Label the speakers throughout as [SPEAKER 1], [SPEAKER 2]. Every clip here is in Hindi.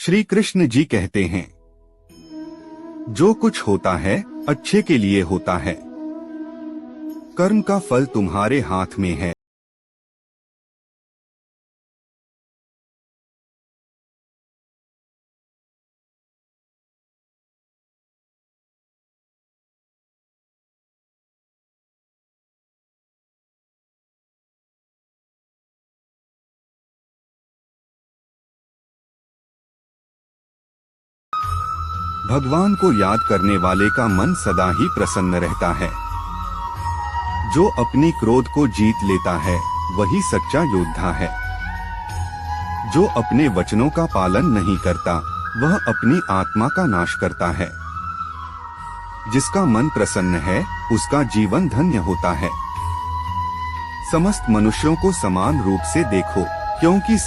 [SPEAKER 1] श्री कृष्ण जी कहते हैं, जो कुछ होता है अच्छे के लिए होता है। कर्म का फल तुम्हारे हाथ में है। भगवान को याद करने वाले का मन सदा ही प्रसन्न रहता है। जो अपनी क्रोध को जीत लेता है वही सच्चा योद्धा है। जो अपने वचनों का पालन नहीं करता वह अपनी आत्मा का नाश करता है। जिसका मन प्रसन्न है उसका जीवन धन्य होता है। समस्त मनुष्यों को समान रूप से देखो, क्योंकि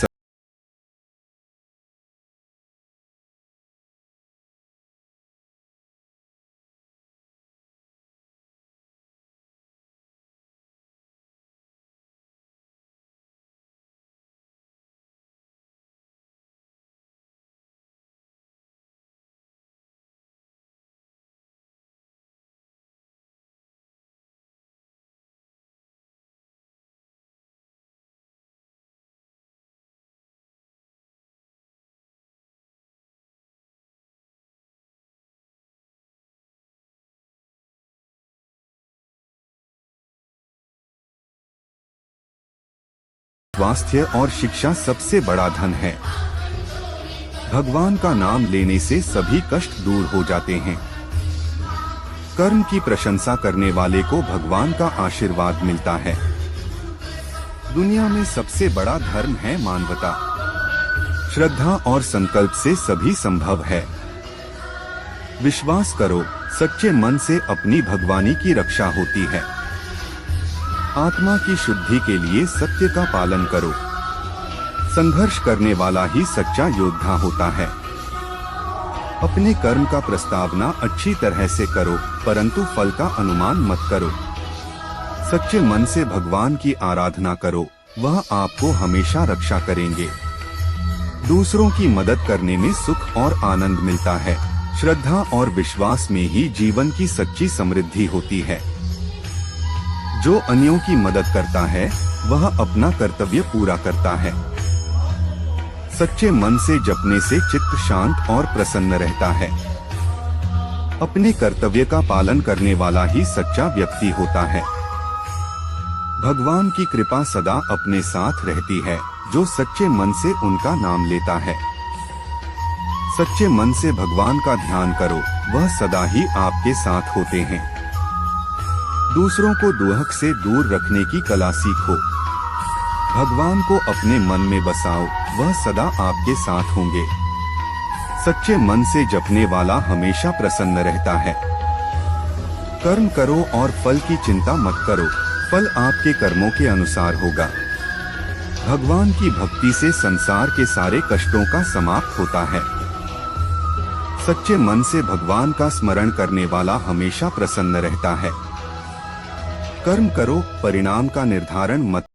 [SPEAKER 1] स्वास्थ्य और शिक्षा सबसे बड़ा धन है। भगवान का नाम लेने से सभी कष्ट दूर हो जाते हैं। कर्म की प्रशंसा करने वाले को भगवान का आशीर्वाद मिलता है। दुनिया में सबसे बड़ा धर्म है मानवता। श्रद्धा और संकल्प से सभी संभव है। विश्वास करो, सच्चे मन से अपनी भगवानी की रक्षा होती है। आत्मा की शुद्धि के लिए सत्य का पालन करो। संघर्ष करने वाला ही सच्चा योद्धा होता है। अपने कर्म का प्रस्तावना अच्छी तरह से करो, परंतु फल का अनुमान मत करो। सच्चे मन से भगवान की आराधना करो, वह आपको हमेशा रक्षा करेंगे। दूसरों की मदद करने में सुख और आनंद मिलता है। श्रद्धा और विश्वास में ही जीवन की सच्ची समृद्धि होती है। जो अन्यों की मदद करता है वह अपना कर्तव्य पूरा करता है। सच्चे मन से जपने से चित्त शांत और प्रसन्न रहता है। अपने कर्तव्य का पालन करने वाला ही सच्चा व्यक्ति होता है। भगवान की कृपा सदा अपने साथ रहती है। जो सच्चे मन से उनका नाम लेता है। सच्चे मन से भगवान का ध्यान करो, वह सदा ही आपके साथ होते हैं। दूसरों को दुहक से दूर रखने की कला सीखो। भगवान को अपने मन में बसाओ, वह सदा आपके साथ होंगे। सच्चे मन से जपने वाला हमेशा प्रसन्न रहता है। कर्म करो और फल की चिंता मत करो, फल आपके कर्मों के अनुसार होगा। भगवान की भक्ति से संसार के सारे कष्टों का समाप्त होता है। सच्चे मन से भगवान का स्मरण करने वाला हमेशा प्रसन्न रहता है। कर्म करो, परिणाम का निर्धारण मत।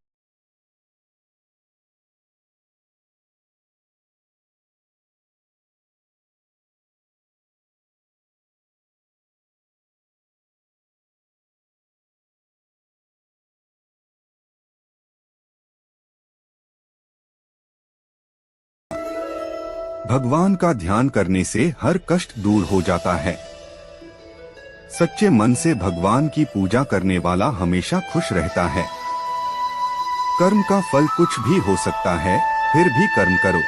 [SPEAKER 1] भगवान का ध्यान करने से हर कष्ट दूर हो जाता है। सच्चे मन से भगवान की पूजा करने वाला हमेशा खुश रहता है। कर्म का फल कुछ भी हो सकता है, फिर भी कर्म करो।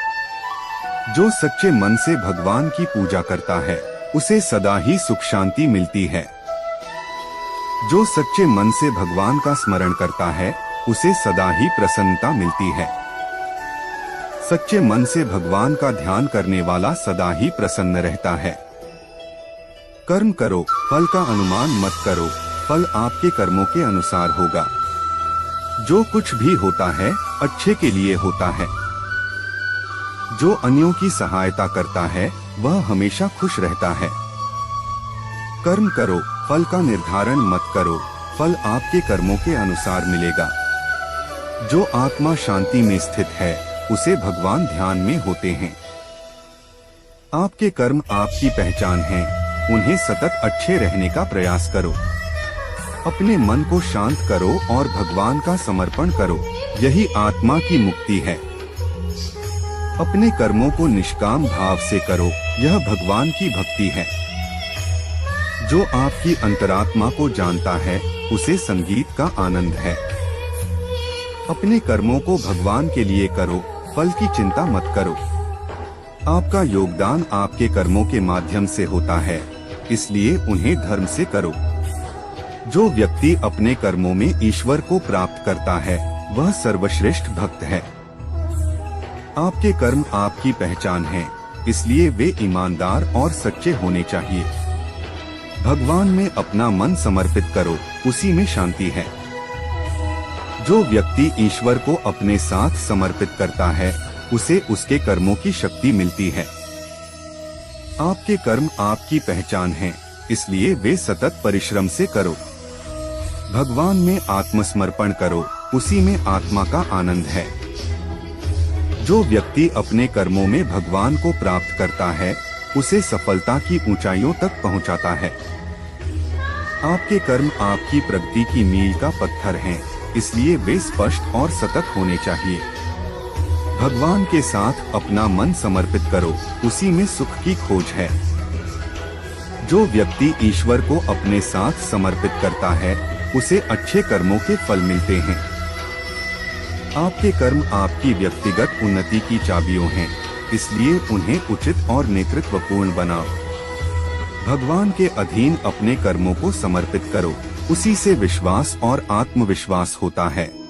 [SPEAKER 1] जो सच्चे मन से भगवान की पूजा करता है उसे सदा ही सुख शांति मिलती है। जो सच्चे मन से भगवान का स्मरण करता है उसे सदा ही प्रसन्नता मिलती है। सच्चे मन से भगवान का ध्यान करने वाला सदा ही प्रसन्न रहता है। कर्म करो, फल का अनुमान मत करो, फल आपके कर्मों के अनुसार होगा। जो कुछ भी होता है अच्छे के लिए होता है। जो अन्यों की सहायता करता है वह हमेशा खुश रहता है। कर्म करो, फल का निर्धारण मत करो, फल आपके कर्मों के अनुसार मिलेगा। जो आत्मा शांति में स्थित है उसे भगवान ध्यान में होते हैं। आपके कर्म आपकी पहचान है, उन्हें सतत अच्छे रहने का प्रयास करो। अपने मन को शांत करो और भगवान का समर्पण करो, यही आत्मा की मुक्ति है। अपने कर्मों को निष्काम भाव से करो, यह भगवान की भक्ति है। जो आपकी अंतरात्मा को जानता है, उसे संगीत का आनंद है। अपने कर्मों को भगवान के लिए करो, फल की चिंता मत करो। आपका योगदान आपके कर्मों के माध्यम से होता है, इसलिए उन्हें धर्म से करो। जो व्यक्ति अपने कर्मों में ईश्वर को प्राप्त करता है, वह सर्वश्रेष्ठ भक्त है। आपके कर्म आपकी पहचान है, इसलिए वे ईमानदार और सच्चे होने चाहिए। भगवान में अपना मन समर्पित करो, उसी में शांति है। जो व्यक्ति ईश्वर को अपने साथ समर्पित करता है, उसे उसके कर्मों की शक्ति मिलती है। आपके कर्म आपकी पहचान है, इसलिए वे सतत परिश्रम से करो। भगवान में आत्मसमर्पण करो, उसी में आत्मा का आनंद है। जो व्यक्ति अपने कर्मों में भगवान को प्राप्त करता है, उसे सफलता की ऊंचाइयों तक पहुंचाता है। आपके कर्म आपकी प्रगति की मील का पत्थर हैं, इसलिए वे स्पष्ट और सतत होने चाहिए। भगवान के साथ अपना मन समर्पित करो, उसी में सुख की खोज है। जो व्यक्ति ईश्वर को अपने साथ समर्पित करता है, उसे अच्छे कर्मों के फल मिलते हैं। आपके कर्म आपकी व्यक्तिगत उन्नति की चाबियों हैं, इसलिए उन्हें उचित और नेतृत्वपूर्ण बनाओ। भगवान के अधीन अपने कर्मों को समर्पित करो, उसी से विश्वास और आत्मविश्वास होता है।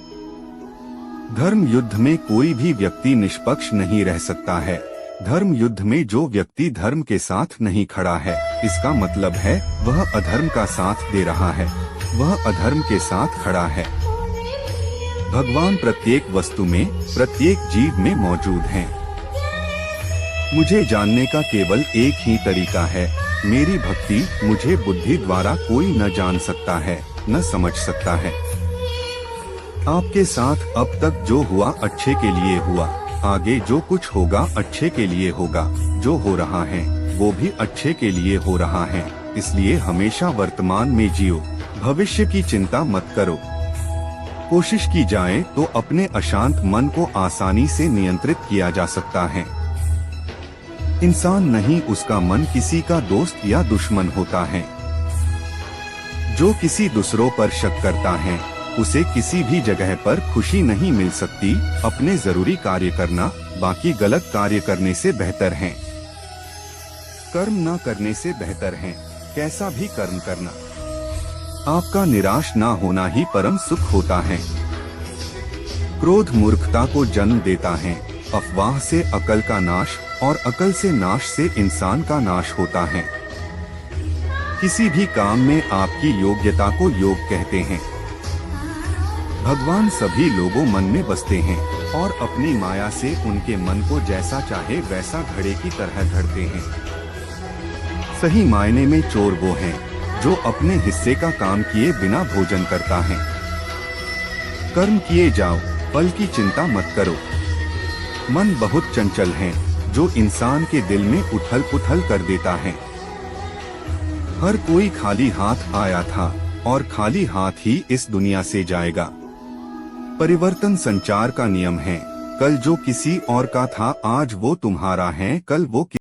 [SPEAKER 1] धर्म युद्ध में कोई भी व्यक्ति निष्पक्ष नहीं रह सकता है। धर्म युद्ध में जो व्यक्ति धर्म के साथ नहीं खड़ा है, इसका मतलब है वह अधर्म का साथ दे रहा है, वह अधर्म के साथ खड़ा है। भगवान प्रत्येक वस्तु में, प्रत्येक जीव में मौजूद हैं। मुझे जानने का केवल एक ही तरीका है, मेरी भक्ति। मुझे बुद्धि द्वारा कोई न जान सकता है, न समझ सकता है। आपके साथ अब तक जो हुआ अच्छे के लिए हुआ, आगे जो कुछ होगा अच्छे के लिए होगा। जो हो रहा है वो भी अच्छे के लिए हो रहा है, इसलिए हमेशा वर्तमान में जियो, भविष्य की चिंता मत करो। कोशिश की जाए तो अपने अशांत मन को आसानी से नियंत्रित किया जा सकता है। इंसान नहीं, उसका मन किसी का दोस्त या दुश्मन होता है। जो किसी दूसरों पर शक करता है, उसे किसी भी जगह पर खुशी नहीं मिल सकती। अपने जरूरी कार्य करना बाकी गलत कार्य करने से बेहतर है। कर्म न करने से बेहतर है कैसा भी कर्म करना। आपका निराश ना होना ही परम सुख होता है। क्रोध मूर्खता को जन्म देता है, अफवाह से अकल का नाश और अकल से नाश से इंसान का नाश होता है। किसी भी काम में आपकी योग्यता को योग कहते हैं। भगवान सभी लोगों मन में बसते हैं और अपनी माया से उनके मन को जैसा चाहे वैसा घड़े की तरह घड़ते हैं। सही मायने में चोर वो हैं जो अपने हिस्से का काम किए बिना भोजन करता है। कर्म किए जाओ, फल की चिंता मत करो। मन बहुत चंचल है, जो इंसान के दिल में उथल पुथल कर देता है। हर कोई खाली हाथ आया था और खाली हाथ ही इस दुनिया से जाएगा। परिवर्तन संचार का नियम है। कल जो किसी और का था, आज वो तुम्हारा है, कल वो